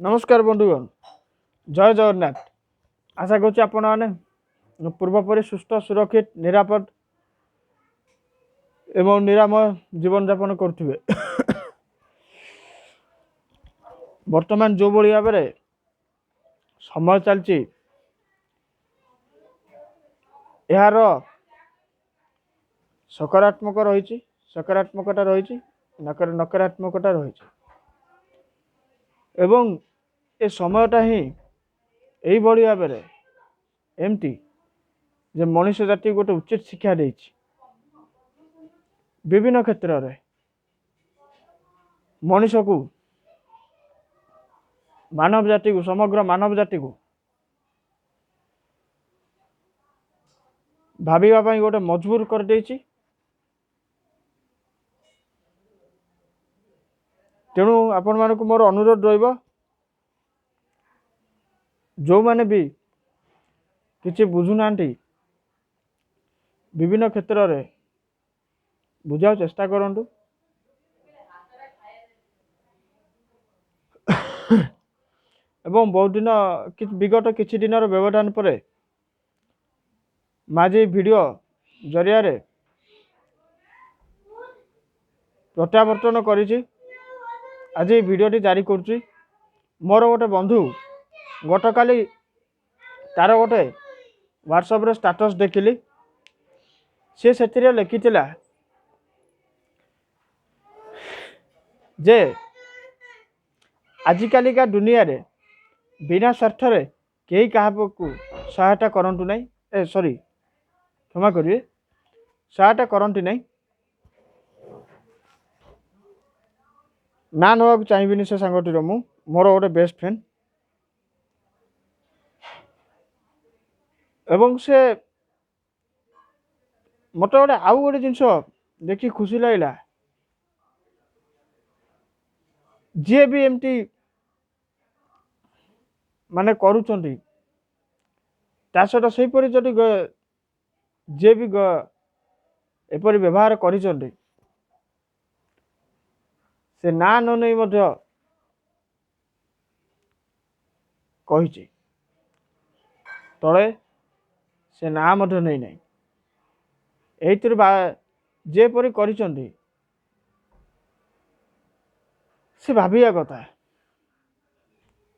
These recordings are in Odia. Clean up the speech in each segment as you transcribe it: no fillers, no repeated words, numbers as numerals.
नमस्कार बंधुगण, जय जगन्नाथ। आशा करुच्ची आपण मैंने पूर्वपरी सुस्थ सुरक्षित निरापद एवं निरामय जीवन यापन करुवे। वर्तमान जो भाई भाव में समय चलती यार सकारात्मक रही सकारात्मकता रही नकारात्मकता रही एवं ए समयटा ही यही भाव में एमती जे मनुष्य जाति गोटे उचित शिक्षा दे विभिन्न क्षेत्र में मनुष्य को मानव जाति को समग्र मानव जाति को भाविबा गोटे मजबूर कर देछि। तेणु आपण मानक मोर अनुरोध रहिबो जो माने भी किछि बुझु नांती विभिन्न क्षेत्र में बुझाव चेष्टा करंतु। एवं बहुत दिन विगत किछि दिन व्यवधान पर माझे वीडियो जरिया रे प्रत्यावर्तन करिछि। आज वीडियोटी जारी करुच्ची। मोर गोटे बंधु गतकाली तार गोटे व्हाट्सएप रे स्टेटस देखिली। सी से लिखिथिला जे आजिकाली का दुनिया रे बिना स्वार्थ रे कई क्या सहायता करंतु नहीं। सॉरी क्षमा करिए, सहायता करंतु नहीं। ना नवाक चाहिए से सांगटी मोर गोटे बेस्ट फ्रेंड एवं से मत गोटे आउ गोटे जिनस देखी खुशी लगे जी भी एमती माने करुचंती सहित सेपरी जदि जी भी एपरी व्यवहार करिचंती से ना न नहीं मध्य कहिछि तले से ना मध्य नहीं नहीं एइतिर जेपरी करिचंती से भाविया कथा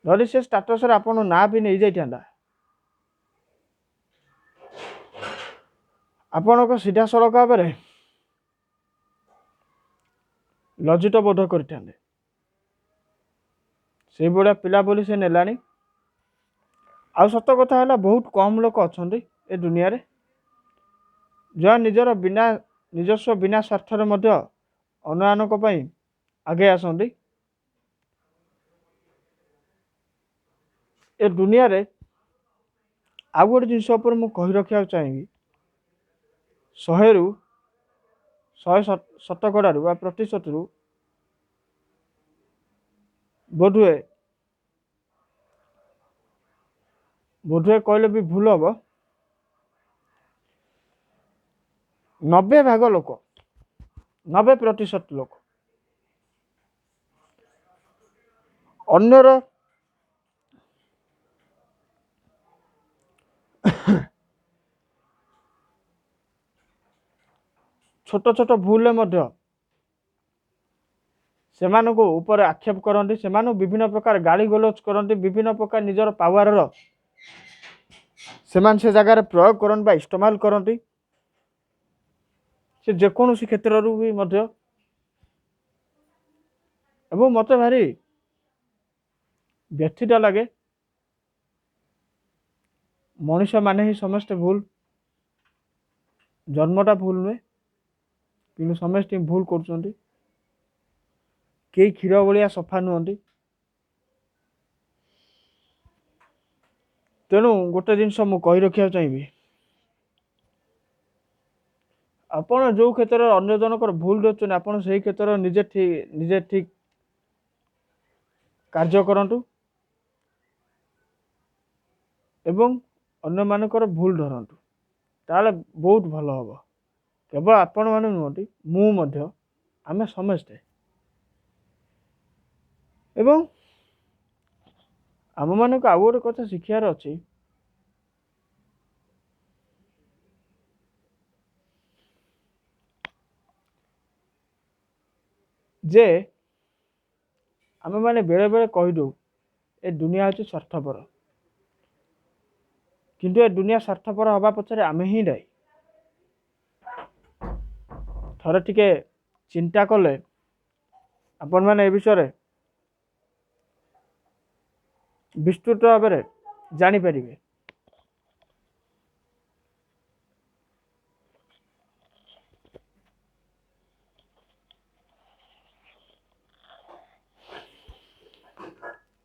धरी से स्टेटस रे आपण ना भी नहीं जाइथांदा आपण को सीधा सड़क भाव में लज्जित बोध करते से भाया पिला बोली से नेलानी। आ सत कथा है बहुत कम लोक अच्छा ए दुनिया रे जो निजर बिना निजस्व बिना स्वार्थ अन्यमानक आगे आसती। ए दुनिया रे आउ गोटे जिनस मुझे कही रखा चाहिए 100 रु 100 शतकड़ा प्रतिशत रु बोधुए कहले भी भूल हम 90% लोक 90% लोक अन्यर छोट छोट भूल से ऊपर आक्षेप करती से विभिन्न प्रकार गाली गलोच करती विभिन्न प्रकार निजर पावर से जगार प्रयोग करती इस्तेमाल करती से जेकोसी क्षेत्र भी मत भारी व्यथित लगे। मनुष्य माने ही समस्ते भूल जन्मटा भूल नुहे कि समस्ते भूल कर क्षीर भाया सफा नुहति। तेणु गोटे जिनस मु कही रखा चाहिए आपण जो क्षेत्र में अन्य जनकर भूल देखते आपड़ से क्षेत्र निजे ठीक कार्य करंतु एवं अन्य मानकर भूल धरतु ताले बहुत भल हम। केवल आपण मैंने नुहति मु आमे समस्ते एवं ଆମମାନଙ୍କୁ ଆଉ ଗୋଟେ କଥା ଶିଖିବାର ଅଛି, ଯେ ଆମେମାନେ ବେଳେବେଳେ କହିଦେଉ ଏ ଦୁନିଆ ହେଉଛି ସ୍ୱାର୍ଥପର, କିନ୍ତୁ ଏ ଦୁନିଆ ସ୍ୱାର୍ଥପର ହେବା ପଛରେ ଆମେ ହିଁ ଦାୟୀ। ଥରେ ଟିକେ ଚିନ୍ତା କଲେ ଆପଣମାନେ ଏ ବିଷୟରେ ବିସ୍ତୃତ ଭାବରେ ଜାଣିପାରିବେ।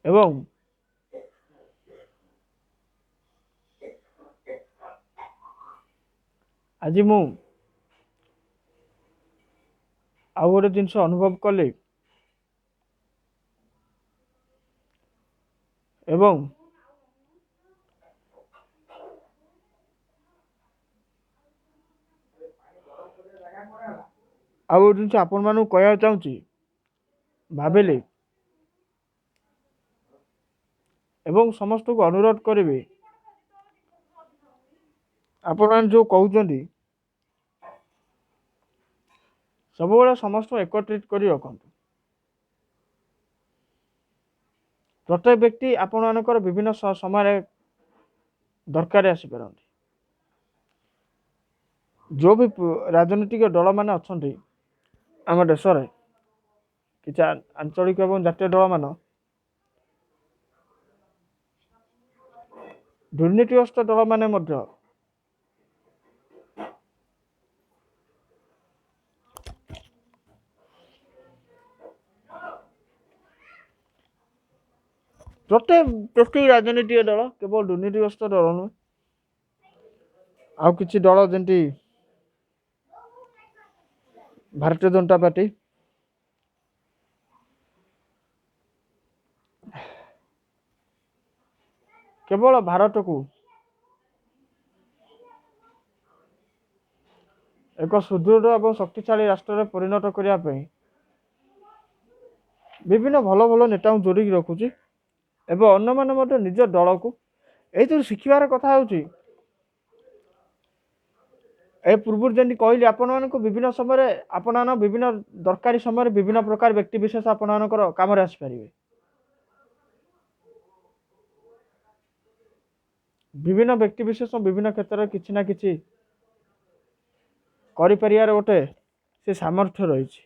ଏବଂ ଆଜି ମୁଁ ଆଉ ଗୋଟେ ଜିନିଷ ଅନୁଭବ କଲି, ଏବଂ ଆଉ ଗୋଟେ ଜିନିଷ ଆପଣମାନଙ୍କୁ କହିବାକୁ ଚାହୁଁଛି, ଭାବିଲି ଏବଂ ସମସ୍ତଙ୍କୁ ଅନୁରୋଧ କରିବି, ଆପଣମାନେ ଯେଉଁ କହୁଛନ୍ତି ସବୁବେଳେ ସମସ୍ତଙ୍କୁ ଏକତ୍ରିତ କରି ରଖନ୍ତୁ। ପ୍ରତ୍ୟେକ ବ୍ୟକ୍ତି ଆପଣମାନଙ୍କର ବିଭିନ୍ନ ସମୟରେ ଦରକାର ଆସିପାରନ୍ତି। ଯେଉଁ ବି ରାଜନୈତିକ ଦଳମାନେ ଅଛନ୍ତି ଆମ ଦେଶରେ, କିଛି ଆଞ୍ଚଳିକ ଏବଂ ଜାତୀୟ ଦଳମାନ ଦୁର୍ନୀତିଗ୍ରସ୍ତ ଦଳମାନେ ମଧ୍ୟ ପ୍ରତ୍ୟେକ ରାଜନୈତିକ ଦଳ କେବଳ ଦୁର୍ନୀତିଗ୍ରସ୍ତ ଦଳ ନୁହେଁ, ଆଉ କିଛି ଦଳ ଯେମିତି ଭାରତୀୟ ଜନତା ପାର୍ଟି, କେବଳ ଭାରତକୁ ଏକ ସୁଦୃଢ଼ ଏବଂ ଶକ୍ତିଶାଳୀ ରାଷ୍ଟ୍ରରେ ପରିଣତ କରିବା ପାଇଁ ବିଭିନ୍ନ ଭଲ ଭଲ ନେତାଙ୍କୁ ଯୋଡ଼ିକି ରଖୁଛି, ଏବଂ ଅନ୍ୟମାନେ ମଧ୍ୟ ନିଜ ଦଳକୁ ଏଇଥିରୁ ଶିଖିବାର କଥା ହେଉଛି, ଏ ପୂର୍ବରୁ ଯେମିତି କହିଲି ଆପଣମାନଙ୍କୁ ବିଭିନ୍ନ ସମୟରେ ଆପଣମାନ ବିଭିନ୍ନ ଦରକାରୀ ସମୟରେ ବିଭିନ୍ନ ପ୍ରକାର ବ୍ୟକ୍ତି ବିଶେଷ ଆପଣମାନଙ୍କର କାମରେ ଆସିପାରିବେ। ବିଭିନ୍ନ ବ୍ୟକ୍ତି ବିଶେଷ ବିଭିନ୍ନ କ୍ଷେତ୍ରରେ କିଛି ନା କିଛି କରିପାରିବାର ଗୋଟେ ସେ ସାମର୍ଥ୍ୟ ରହିଛି।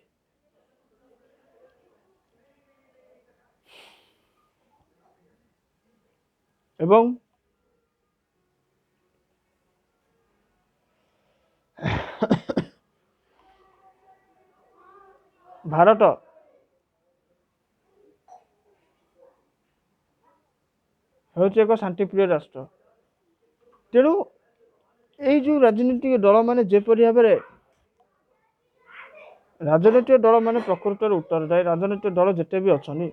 ଏବଂ ଭାରତ ହେଉଛି ଏକ ଶାନ୍ତିପ୍ରିୟ ରାଷ୍ଟ୍ର। ତେଣୁ ଏଇ ଯେଉଁ ରାଜନୈତିକ ଦଳମାନେ ଯେପରି ଭାବରେ ରାଜନୈତିକ ଦଳମାନେ ପ୍ରକୃତରେ ଉତ୍ତରଦାୟୀ, ରାଜନୈତିକ ଦଳ ଯେତେ ବି ଅଛନ୍ତି,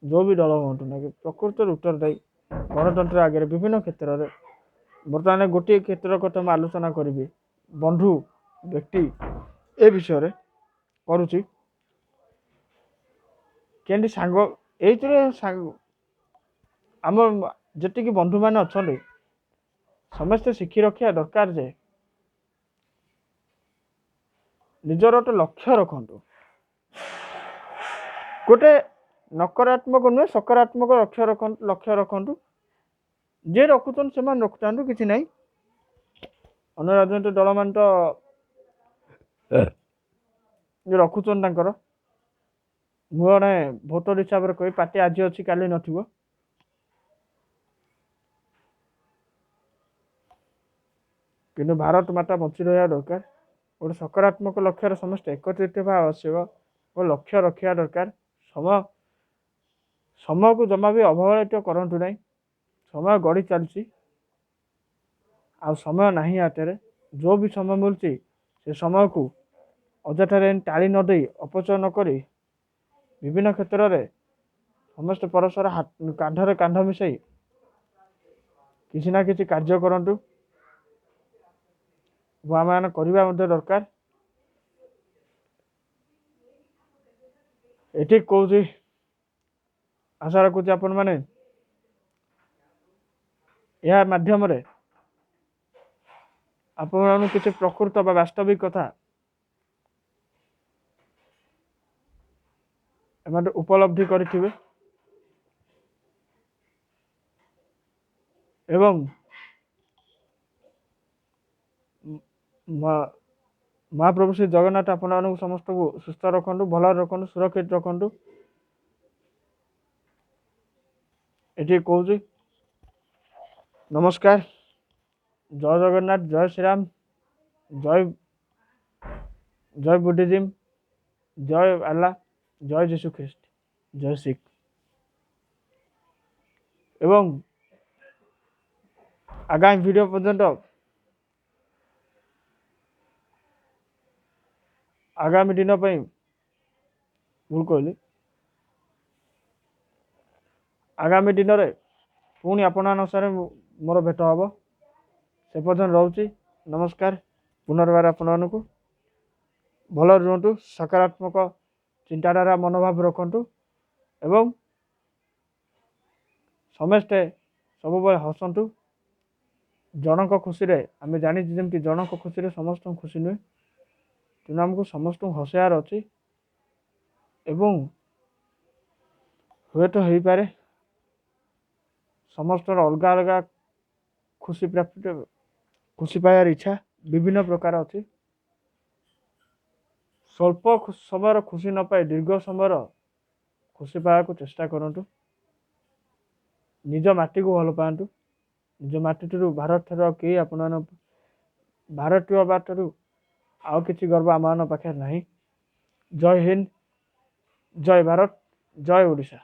ଯେଉଁ ବି ଦଳ ହୁଅନ୍ତୁ ନା କି, ପ୍ରକୃତରେ ଉତ୍ତରଦାୟୀ ଗଣତନ୍ତ୍ର ଆଗରେ ବିଭିନ୍ନ କ୍ଷେତ୍ରରେ। ବର୍ତ୍ତମାନ ଗୋଟିଏ କ୍ଷେତ୍ର କଥା ମୁଁ ଆଲୋଚନା କରିବି, ବନ୍ଧୁ ବ୍ୟକ୍ତି ଏ ବିଷୟରେ କରୁଛି, କେମିତି ସାଙ୍ଗ ଏଇଥିରେ ଆମ ଯେତିକି ବନ୍ଧୁମାନେ ଅଛନ୍ତି ସମସ୍ତେ ଶିଖି ରଖିବା ଦରକାର ଯେ ନିଜର ଗୋଟେ ଲକ୍ଷ୍ୟ ରଖନ୍ତୁ, ଗୋଟେ ନକାରାତ୍ମକ ନୁହେଁ ସକାରାତ୍ମକ ଲକ୍ଷ୍ୟ ରଖନ୍ତୁ। ଯିଏ ରଖୁଛନ୍ତି ସେମାନେ ରଖୁଥାନ୍ତୁ, କିଛି ନାହିଁ। ଅନ୍ୟ ରାଜନୈତିକ ଦଳମାନେ ତ ରଖୁଛନ୍ତି ତାଙ୍କର, ମୁଁ ଜଣେ ଭୋଟର ହିସାବରେ କହି ପାର୍ଟି ଆଜି ଅଛି କାଲି ନଥିବ। କିନ୍ତୁ ଭାରତ ମାତା ବଞ୍ଚି ରହିବା ଦରକାର। ଗୋଟେ ସକାରାତ୍ମକ ଲକ୍ଷ୍ୟରେ ସମସ୍ତେ ଏକତ୍ରିତ ହେବା ଆବଶ୍ୟକ ଓ ଲକ୍ଷ୍ୟ ରଖିବା ଦରକାର। ସମୟକୁ ଜମା ବି ଅବହେଳିତ କରନ୍ତୁ ନାହିଁ। ସମୟ ଗଡ଼ି ଚାଲିଛି, ଆଉ ସମୟ ନାହିଁ ହାତରେ। ଯେଉଁ ବି ସମୟ ମିଳୁଛି ସେ ସମୟକୁ ଅଯଥାରେ ଟାଳି ନ ଦେଇ, ଅପଚୟ ନ କରି ବିଭିନ୍ନ କ୍ଷେତ୍ରରେ ସମସ୍ତେ ପରସ୍ପର କାନ୍ଧରେ କାନ୍ଧ ମିଶାଇ କିଛି ନା କିଛି କାର୍ଯ୍ୟ କରନ୍ତୁ ଏବଂ ଆମେମାନେ କରିବା ମଧ୍ୟ ଦରକାର। ଏଠି କହୁଛି, ଆଶା ରଖୁଛି ଆପଣମାନେ ଏହା ମାଧ୍ୟମରେ ଆପଣମାନଙ୍କୁ କିଛି ପ୍ରକୃତ ବା ବାସ୍ତବିକ କଥା ଏମାନେ ଉପଲବ୍ଧି କରିଥିବେ ଏବଂ ମହାପ୍ରଭୁ ଶ୍ରୀ ଜଗନ୍ନାଥ ଆପଣମାନଙ୍କୁ ସମସ୍ତଙ୍କୁ ସୁସ୍ଥ ରଖନ୍ତୁ, ଭଲରେ ରଖନ୍ତୁ, ସୁରକ୍ଷିତ ରଖନ୍ତୁ। ଏଠି କହୁଛି ନମସ୍କାର, ଜୟ ଜଗନ୍ନାଥ, ଜୟ ଶ୍ରୀରାମ, ଜୟ ବୁଦ୍ଧିଜିମ୍, ଜୟ ଆଲ୍ଲା, ଜୟ ଯୀଶୁ ଖ୍ରୀଷ୍ଟ, ଜୟ ଶିଖ। ଏବଂ ଆଗାମୀ ଭିଡ଼ିଓ ପର୍ଯ୍ୟନ୍ତ ଆଗାମୀ ଦିନ ପାଇଁ ଭୁଲ କହିଲି, ଆଗାମୀ ଦିନରେ ପୁଣି ଆପଣଙ୍କ ଅନୁସାରେ ମୋର ଭେଟ ହେବ। ସେ ପର୍ଯ୍ୟନ୍ତ ରହୁଛି, ନମସ୍କାର। ପୁନର୍ବାର ଆପଣମାନଙ୍କୁ ଭଲ ରୁହନ୍ତୁ, ସକାରାତ୍ମକ ଚିନ୍ତାଧାରା ମନୋଭାବ ରଖନ୍ତୁ ଏବଂ ସମସ୍ତେ ସବୁବେଳେ ହସନ୍ତୁ। ଜଣଙ୍କ ଖୁସିରେ ଆମେ ଜାଣିଛୁ, ଯେମିତି ଜଣଙ୍କ ଖୁସିରେ ସମସ୍ତଙ୍କୁ ଖୁସି ନୁହେଁ, ତେଣୁ ଆମକୁ ସମସ୍ତଙ୍କୁ ହସେଇବାର ଅଛି। ଏବଂ ହୁଏତ ହେଇପାରେ ସମସ୍ତଙ୍କର ଅଲଗା ଅଲଗା ଖୁସି ପ୍ରାପ୍ତି, ଖୁସି ପାଇବାର ଇଚ୍ଛା ବିଭିନ୍ନ ପ୍ରକାର ଅଛି। ସ୍ୱଳ୍ପ ସମୟର ଖୁସି ନ ପାଇ ଦୀର୍ଘ ସମୟର ଖୁସି ପାଇବାକୁ ଚେଷ୍ଟା କରନ୍ତୁ। ନିଜ ମାଟିକୁ ଭଲ ପାଆନ୍ତୁ। ନିଜ ମାଟିଠାରୁ, ଭାରତ ଠାରୁ ଆଉ କେହି ଆପଣମାନଙ୍କ, ଭାରତୀୟ ବାଠାରୁ ଆଉ କିଛି ଗର୍ବ ଆମମାନଙ୍କ ପାଖରେ ନାହିଁ। ଜୟ ହିନ୍ଦ, ଜୟ ଭାରତ, ଜୟ ଓଡ଼ିଶା।